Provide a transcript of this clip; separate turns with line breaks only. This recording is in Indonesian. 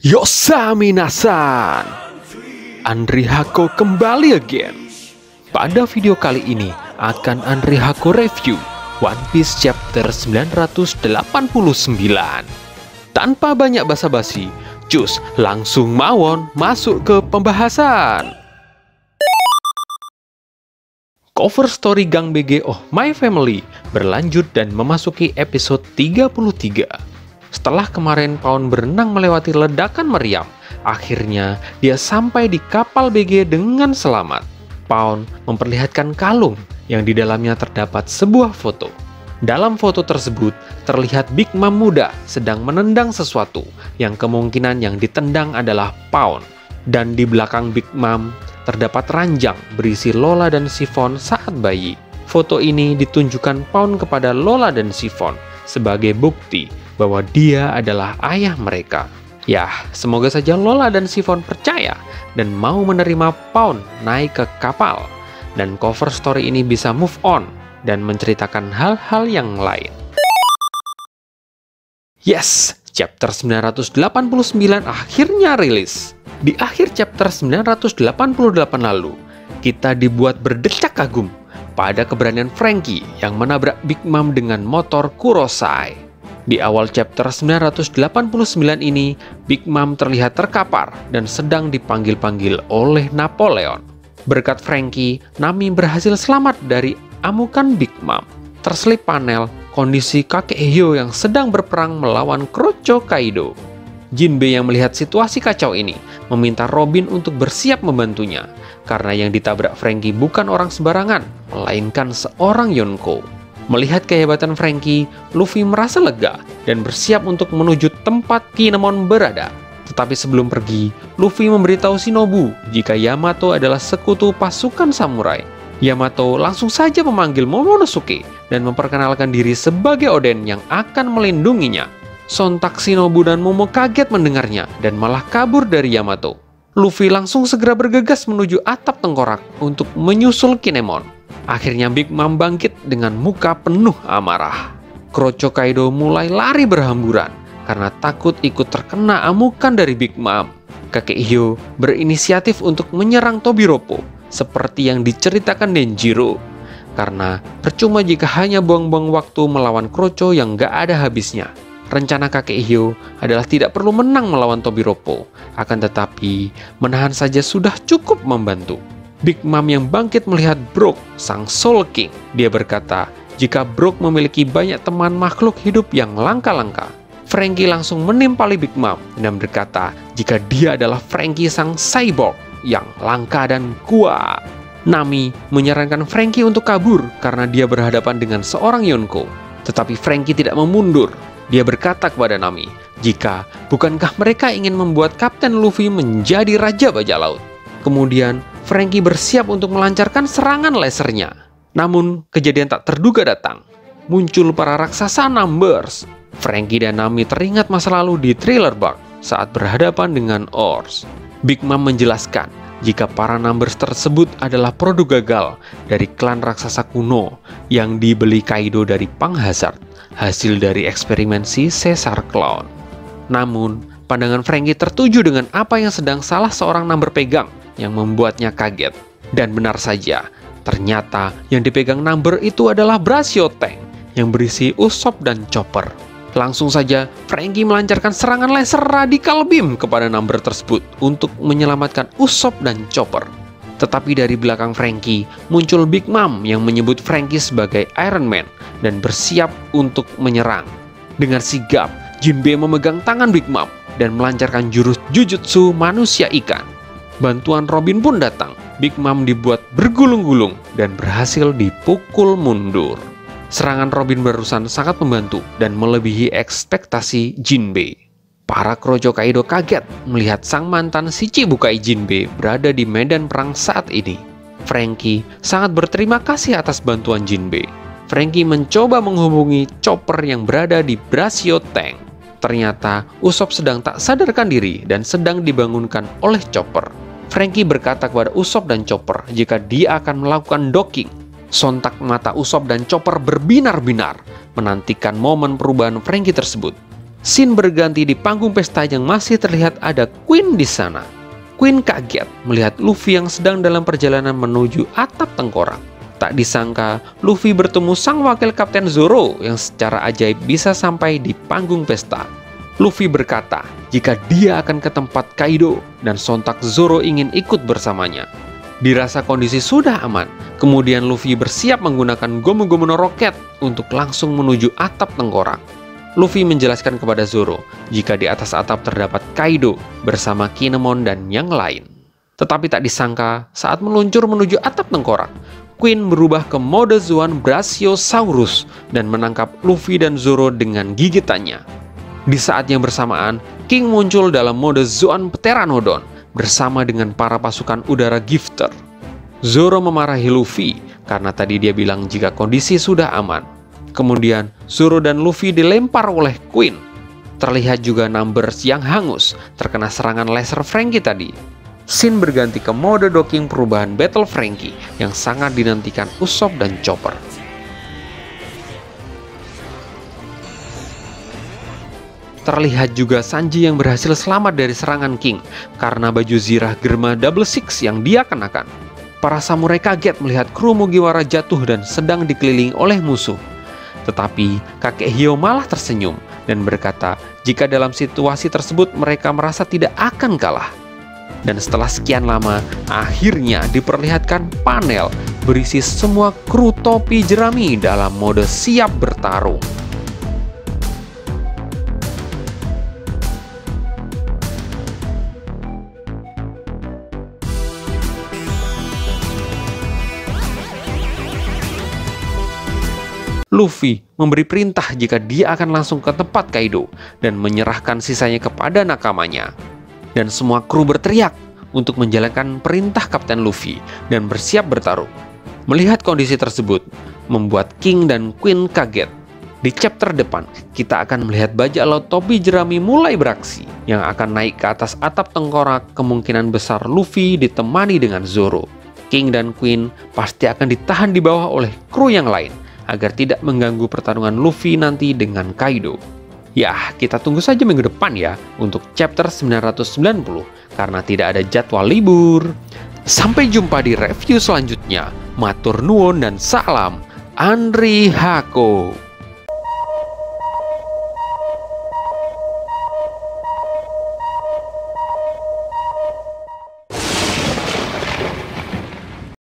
Yosaminasan, Andri Hako kembali again. Pada video kali ini akan Andri Hako review One Piece chapter 989. Tanpa banyak basa-basi, cus langsung mawon masuk ke pembahasan. Cover story Gang BG Oh My Family berlanjut dan memasuki episode 33. Setelah kemarin Paon berenang melewati ledakan meriam, akhirnya dia sampai di kapal BG dengan selamat. Paon memperlihatkan kalung yang di dalamnya terdapat sebuah foto. Dalam foto tersebut terlihat Big Mom muda sedang menendang sesuatu yang kemungkinan yang ditendang adalah Paon. Dan di belakang Big Mom terdapat ranjang berisi Lola dan Chiffon saat bayi. Foto ini ditunjukkan Paon kepada Lola dan Chiffon sebagai bukti bahwa dia adalah ayah mereka. Ya, semoga saja Lola dan Chiffon percaya dan mau menerima Paon naik ke kapal. Dan cover story ini bisa move on dan menceritakan hal-hal yang lain. Yes, chapter 989 akhirnya rilis. Di akhir chapter 988 lalu, kita dibuat berdecak kagum pada keberanian Franky yang menabrak Big Mom dengan motor Kurosai. Di awal chapter 989 ini, Big Mom terlihat terkapar dan sedang dipanggil-panggil oleh Napoleon. Berkat Franky, Nami berhasil selamat dari amukan Big Mom. Terselip panel kondisi kakek Hyo yang sedang berperang melawan Kroco Kaido. Jinbe yang melihat situasi kacau ini meminta Robin untuk bersiap membantunya, karena yang ditabrak Franky bukan orang sembarangan, melainkan seorang Yonko. Melihat kehebatan Franky, Luffy merasa lega dan bersiap untuk menuju tempat Kinemon berada. Tetapi sebelum pergi, Luffy memberitahu Shinobu jika Yamato adalah sekutu pasukan samurai. Yamato langsung saja memanggil Momonosuke dan memperkenalkan diri sebagai Oden yang akan melindunginya. Sontak Shinobu dan Momo kaget mendengarnya dan malah kabur dari Yamato. Luffy langsung segera bergegas menuju atap tengkorak untuk menyusul Kinemon. Akhirnya Big Mom bangkit dengan muka penuh amarah. Kroco Kaido mulai lari berhamburan karena takut ikut terkena amukan dari Big Mom. Kakek Hyo berinisiatif untuk menyerang Tobiropo seperti yang diceritakan Denjiro. Karena percuma jika hanya buang-buang waktu melawan Kroco yang gak ada habisnya. Rencana kakek Hyo adalah tidak perlu menang melawan Tobiropo, akan tetapi menahan saja sudah cukup membantu. Big Mom yang bangkit melihat Brook, sang Soul King. Dia berkata, jika Brook memiliki banyak teman makhluk hidup yang langka-langka. Franky langsung menimpali Big Mom dan berkata, jika dia adalah Franky sang cyborg yang langka dan kuat. Nami menyarankan Franky untuk kabur karena dia berhadapan dengan seorang Yonko. Tetapi Franky tidak mau mundur. Dia berkata kepada Nami, jika bukankah mereka ingin membuat Kapten Luffy menjadi Raja Bajak Laut. Kemudian Franky bersiap untuk melancarkan serangan lasernya. Namun kejadian tak terduga datang. Muncul para raksasa Numbers. Franky dan Nami teringat masa lalu di Thriller Bark saat berhadapan dengan Ors. Big Mom menjelaskan jika para Numbers tersebut adalah produk gagal dari klan raksasa kuno yang dibeli Kaido dari Pang Hazard, hasil dari eksperimen si Caesar Clown. Namun, pandangan Franky tertuju dengan apa yang sedang salah seorang Number pegang yang membuatnya kaget. Dan benar saja, ternyata yang dipegang Number itu adalah Brasio Tank yang berisi Usopp dan Chopper. Langsung saja, Franky melancarkan serangan laser Radical Beam kepada Number tersebut untuk menyelamatkan Usopp dan Chopper. Tetapi dari belakang Franky, muncul Big Mom yang menyebut Franky sebagai Iron Man dan bersiap untuk menyerang. Dengan sigap, Jinbe memegang tangan Big Mom dan melancarkan jurus Jujutsu manusia ikan. Bantuan Robin pun datang. Big Mom dibuat bergulung-gulung dan berhasil dipukul mundur. Serangan Robin barusan sangat membantu dan melebihi ekspektasi Jinbe. Para Kroco Kaido kaget melihat sang mantan Shichibukai Jinbe berada di medan perang saat ini. Franky sangat berterima kasih atas bantuan Jinbe. Franky mencoba menghubungi Chopper yang berada di Brasio Tank. Ternyata Usopp sedang tak sadarkan diri dan sedang dibangunkan oleh Chopper. Franky berkata kepada Usopp dan Chopper jika dia akan melakukan docking. Sontak mata Usopp dan Chopper berbinar-binar menantikan momen perubahan Franky tersebut. Scene berganti di panggung pesta yang masih terlihat ada Queen di sana. Queen kaget melihat Luffy yang sedang dalam perjalanan menuju atap tengkorak. Tak disangka, Luffy bertemu sang wakil Kapten Zoro yang secara ajaib bisa sampai di panggung pesta. Luffy berkata jika dia akan ke tempat Kaido dan sontak Zoro ingin ikut bersamanya. Dirasa kondisi sudah aman, kemudian Luffy bersiap menggunakan Gomu-Gomu no Rocket untuk langsung menuju atap tengkorak. Luffy menjelaskan kepada Zoro jika di atas atap terdapat Kaido bersama Kinemon dan yang lain. Tetapi tak disangka, saat meluncur menuju atap tengkorak, Queen berubah ke mode Zoan Brachiosaurus dan menangkap Luffy dan Zoro dengan gigitannya. Di saat yang bersamaan, King muncul dalam mode Zoan Pteranodon bersama dengan para pasukan udara Gifter. Zoro memarahi Luffy karena tadi dia bilang jika kondisi sudah aman. Kemudian Zoro dan Luffy dilempar oleh Queen. Terlihat juga Numbers yang hangus terkena serangan laser Franky tadi. Scene berganti ke mode docking perubahan Battle Franky yang sangat dinantikan Usopp dan Chopper. Terlihat juga Sanji yang berhasil selamat dari serangan King karena baju zirah Germa Double Six yang dia kenakan. Para samurai kaget melihat kru Mugiwara jatuh dan sedang dikelilingi oleh musuh. Tetapi kakek Hio malah tersenyum dan berkata jika dalam situasi tersebut mereka merasa tidak akan kalah. Dan setelah sekian lama, akhirnya diperlihatkan panel berisi semua kru topi jerami dalam mode siap bertarung. Luffy memberi perintah jika dia akan langsung ke tempat Kaido dan menyerahkan sisanya kepada nakamanya. Dan semua kru berteriak untuk menjalankan perintah Kapten Luffy dan bersiap bertarung. Melihat kondisi tersebut, membuat King dan Queen kaget. Di chapter depan, kita akan melihat bajak laut topi jerami mulai beraksi, yang akan naik ke atas atap tengkorak, kemungkinan besar Luffy ditemani dengan Zoro. King dan Queen pasti akan ditahan di bawah oleh kru yang lain, agar tidak mengganggu pertarungan Luffy nanti dengan Kaido. Ya, kita tunggu saja minggu depan ya untuk chapter 990 karena tidak ada jadwal libur. Sampai jumpa di review selanjutnya. Matur nuwun dan salam Andri Hako.